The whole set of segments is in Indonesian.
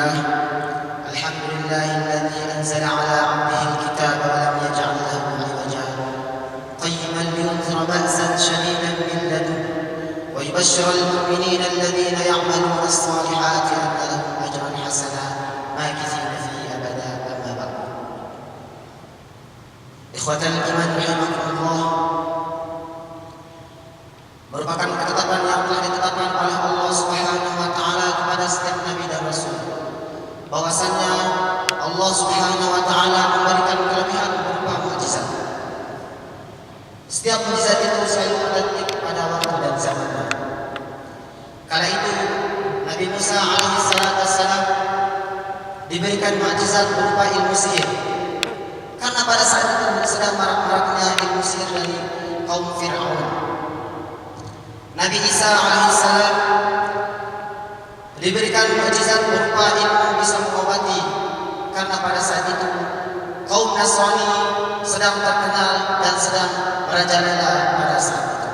لله الحمد لله الذي أنزل على عبده الكتاب ولم يجعل له عوجا قيما لينذر بأسا شديدا من لدنه ويبشر المؤمنين الذين يعملون الصالحات أن لهم أجرا حسنا ماكثين فيه أبدا. أما بعد، إخوة الإيمان rahimakumullah, merupakan ketetapan yang telah ditetapkan oleh Allah Subhanahu wa taala kepada setiap nabi dan rasul, bahwasannya Allah Subhanahu wa taala memberikan kelebihan berupa mukjizat. Setiap mukjizat itu selalu tertentu pada waktu dan zamannya. Kala itu Nabi Musa alaihi salatu wassalam diberikan mukjizat berupa ilmu sihir, karena pada saat itu sedang marak-maraknya ilmu sihir dari kaum Fir'aun. Nabi Isa alaihissalam diberikan mukjizat berupa ilmu bisa mengobati, karena pada saat itu kaum Nasrani sedang terkenal dan sedang merajalela pada saat itu.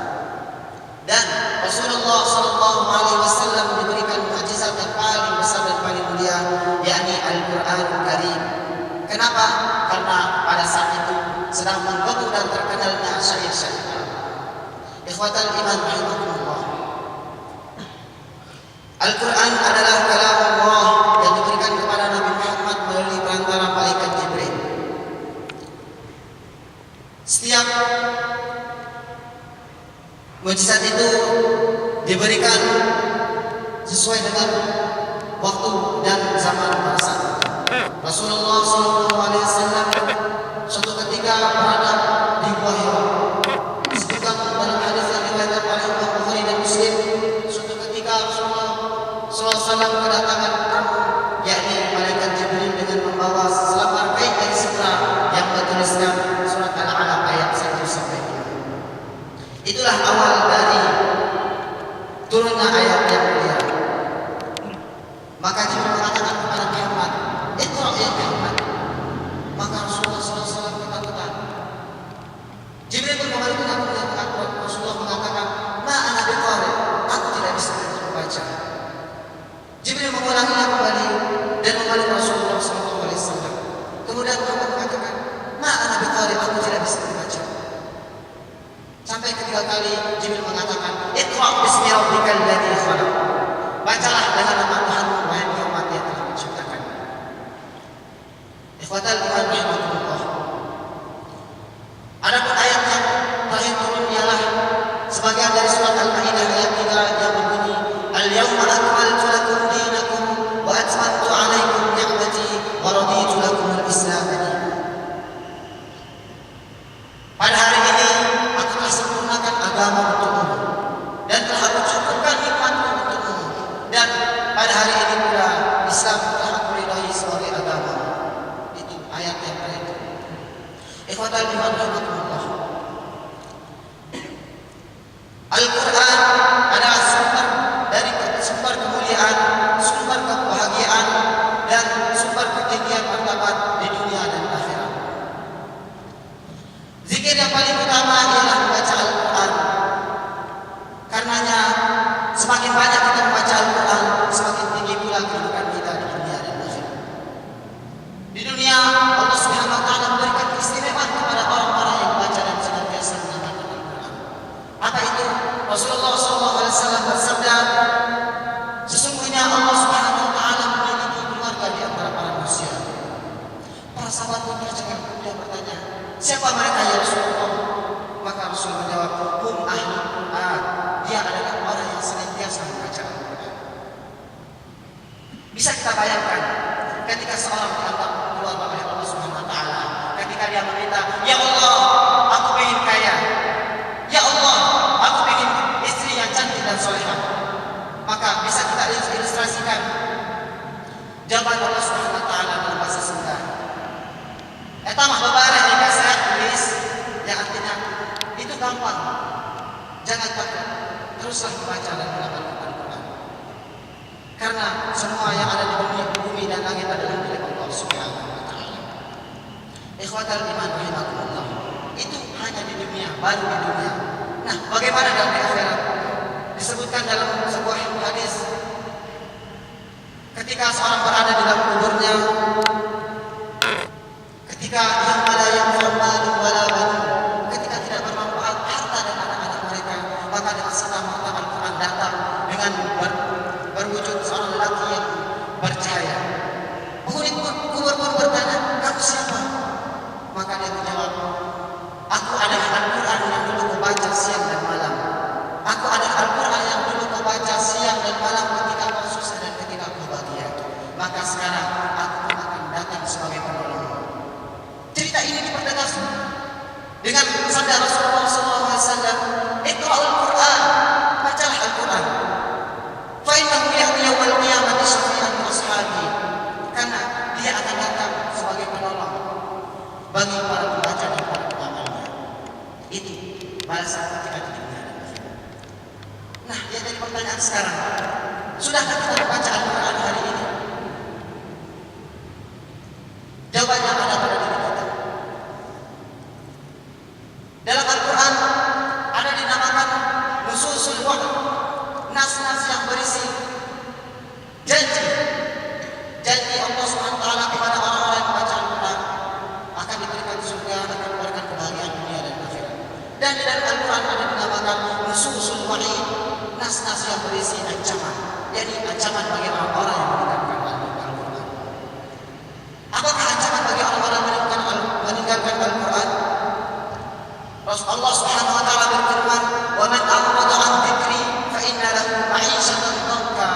Dan Rasulullah SAW diberikan mukjizat yang paling besar dan paling mulia, yakni Al-Quranul Karim. Kenapa? Karena pada saat itu sedang menggoda dan terkenalnya syair-syair. Ikhwatal iman rahimakumullah, Al-Quran adalah kalam Allah yang diberikan kepada Nabi Muhammad melalui perantara malaikat Jibril. Setiap mukjizat itu diberikan sesuai dengan waktu dan zaman pada saat itu. Rasulullah SAW suatu ketika berada di Gua Hira. Disebutkan dalam hadis yang diriwayatkan oleh Imam Bukhari dan Muslim, suatu ketika Rasulullah SAW kedatangan tamu, yakni malaikat Jibril dengan membawa selembar kain dari sidra yang bertuliskan surat Al-Alaq ayat 1 sampai 5. Itulah awal dari turunnya ayat yang mulia. Maka Jibril mengatakan kepada Muhammad, "Iqra ya Muhammad." Maka Rasulullah SAW ketakutan. Jibril pun kembali mengatakan, Rasulullah mengatakan, "Ma ana biqari," aku tidak bisa membaca. Jibril mengulanginya kembali dan mengulangi Rasulullah SAW. Kemudian Muhammad mengatakan, "Ma ana biqari," aku tidak bisa membaca. Sampai ketiga kali Jibril mengatakan, "Iqra bismi rabbikal ladzi khalaq." Bacalah dengan nama Tuhanmu wahai Muhammad yang telah menciptakan. Ikhwatal iman rahimakumullah, adapun ayat yang terakhir turun ialah sebagian dari surat Al-Maidah ayat 3 yang berbunyi, "Al-yawma akmaltu lakum dinakum wa atmamtu 'alaikum ni'mati wa raditu lakum al-Islam dinan." Pada hari ini aku telah sempurnakan agama untukmu dan telah aku cukupkan nikmatku untukmu, dan pada hari ini pula Islam telah aku ridhai sebagai agama. Itu ayat yang terakhir. Ikhwatal iman rahimakumullah, Al-Quran adalah sumber kemuliaan, sumber kebahagiaan, dan sumber ketinggian martabat di dunia dan akhirat. Zikir yang paling utama ialah membaca Al-Quran. Karenanya semakin banyak kita membaca Al-Quran, semakin tinggi pula kedudukan kita di dunia dan akhirat. Di dunia Allah Subhanahu wa taala memberikan keistimewaan kepada orang-orang yang membaca dan senantiasa mengamalkan Al-Quran. Apa itu? Rasulullah SAW bersabda, "Sesungguhnya Allah Subhanahu wa taala memiliki keluarga di antara para manusia." Para sahabat pun tercengang, kemudian bertanya, "Siapa mereka ya Rasulullah?" Maka Rasul menjawab, "Hum ahlul Quran." Dia adalah orang yang senantiasa membaca Al-Quran. Bisa kita bayangkan ketika seorang dianggap keluarga oleh Allah Subhanahu wa taala, ketika dia meminta, "Ya Allah, aku ingin kaya. Ya Allah, aku ingin istri yang cantik dan solehah." Maka bisa kita ilustrasikan jawaban Allah Subhanahu wa taala dalam bahasa Sunda. Eta mah babareh dikasih tulis, yang artinya itu gampang. Jangan takut, teruslah membaca dan mengamalkan Al-Quran. Karena semua yang ada di bumi dan langit adalah milik Allah Subhanahu wa taala. Ikhwatal iman rahimakumullah, itu hanya di dunia, baru di dunia. Nah, bagaimana dalam akhirat? Disebutkan dalam sebuah hadis, ketika ketika seorang berada di dalam kuburnya, ketika yang ada yang bermalu wala banun, ketika tidak bermanfaat harta dan anak-anak mereka, maka dengan serta-merta Al-Quran datang dengan berwujud seorang lelaki yang bercahaya. Penghuni kubur pun bertanya, kamu siapa? Maka dia menjawab, aku adalah Al-Quran yang dulu kau baca siang dan malam. Aku adalah Al-Quran yang dulu kau baca siang dan malam ketika kau susah dan ketika kau bahagia. Maka sekarang aku akan datang sebagai penolong. Cerita ini dipertegas dengan sabda Rasulullah SAW, Iqra'ul Quran, bacalah Al-Quran. Fa innahu ya'ti yawmal qiyamati syafi'an li ashabi. Karena dia akan datang sebagai penolong bagi para pembaca dan para pengamalnya. Itu balasan ketika di dunia. Nah, yang jadi pertanyaan sekarang, sudahkah kita membaca Al-Quran hari ini? Jawabannya ada pada diri kita. Dalam Al-Quran ada dinamakan nususul wa'd, nas-nas yang berisi janji Allah SWT kepada orang-orang yang membaca Al-Quran akan diberikan surga, akan diberikan kebahagiaan dunia dan akhirat. Dan di dalam Al-Quran ada dinamakan nususul wa'id, nas-nas yang berisi ancaman, jadi ancaman bagi orang-orang yang meninggalkan Al-Quran. Apakah ancaman bagi orang-orang meninggalkan Al-Quran? Allah Subhanahu wa taala berfirman, "Wa man a'rada 'an dzikri fa inna lahu ma'isyatan dhanka."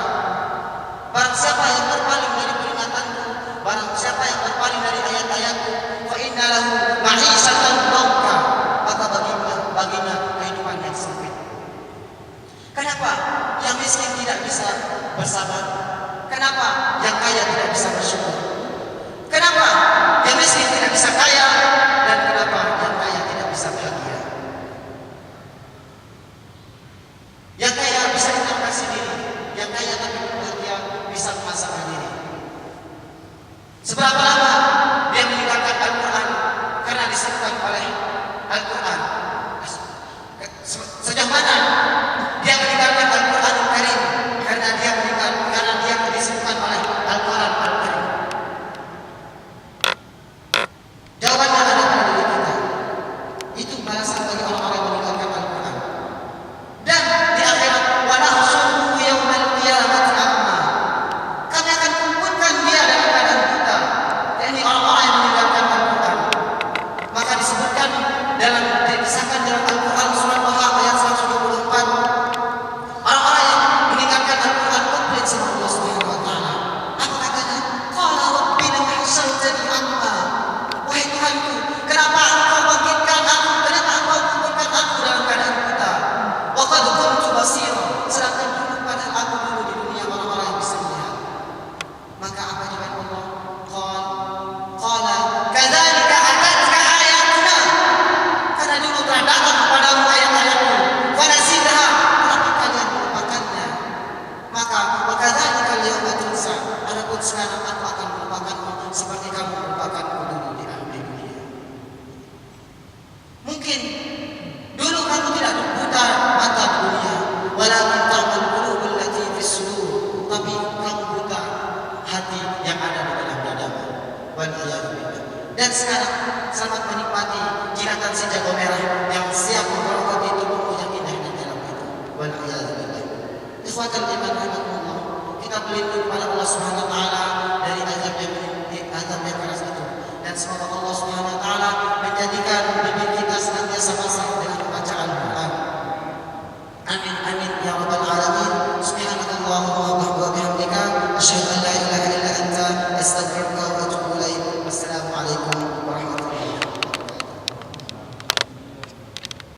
Barang siapa yang berpaling dari peringatanku, barang siapa yang berpaling dari ayat-ayatku, fa inna lahu ma'isyatan dhanka, maka baginya kehidupan yang sempit. Kenapa yang miskin tidak bisa bersabar? Kenapa yang kaya tidak bisa bersyukur? Kenapa yang miskin tidak bisa kaya? Dan kenapa yang kaya tidak bisa bahagia? Yang kaya bisa mengatasi diri, yang kaya tapi bahagia bisa memasakkan diri. Seberapa lama dia meninggalkan Al-Quran karena disebutkan oleh Al-Quran? Sejauh mana dia meninggalkan Al-Quran Al-Karim karena dia disebutkan oleh Al-Quran Al-Karim? Jawabannya ada pada diri kita. Itu balasan bagi orang-orang yang meninggalkan Al-Quran. Dan di akhirat, wa nahsyuruhu yaumal qiyamati a'ma. Kami akan kumpulkan dia dalam keadaan buta. yakni orang-orang yang meninggalkan Al-Quran. Maka disebutkan dikisahkan dalam Al-Quran surah Taha ayat 124. Orang-orang yang meninggalkan Al-Quran komplit sama Allah Subhanahu wa taala. Apa katanya? Qala rabbi lam hasyartani a'ma. Wahai Tuhanku, kenapa Engkau bangkitkan aku? Kenapa Engkau kumpulkan aku dalam keadaan buta? Wa qad kuntu basira. Sedangkan dulu padahal aku dulu di dunia orang-orang yang bisa melihat. Maka apa jawaban Allah? Qala kadzalika atatka ayatuna. Karena dulu telah datang kepadamu ayat-ayatku. Fa nasitaha, tetapi kalian melupakannya. Maka wa kadzalika al-yawma tunsa. Adapun sekarang aku akan melupakanmu seperti kamu melupakanku dulu di dunia. Mungkin dulu kamu tidak buta mata di dunia, walakin ta'mal qulubul lati fis sudur, tapi kamu buta hati yang ada di dalam dadamu. Wal iyad billah. Dan sekarang selamat menikmati jilatan si jago merah yang siap memperokoti tubuhmu yang indah di dalam itu. Wal iyad billah. Ikhwatal iman rahimakumullah, kita berlindung kepada Allah Subhanahu wa taala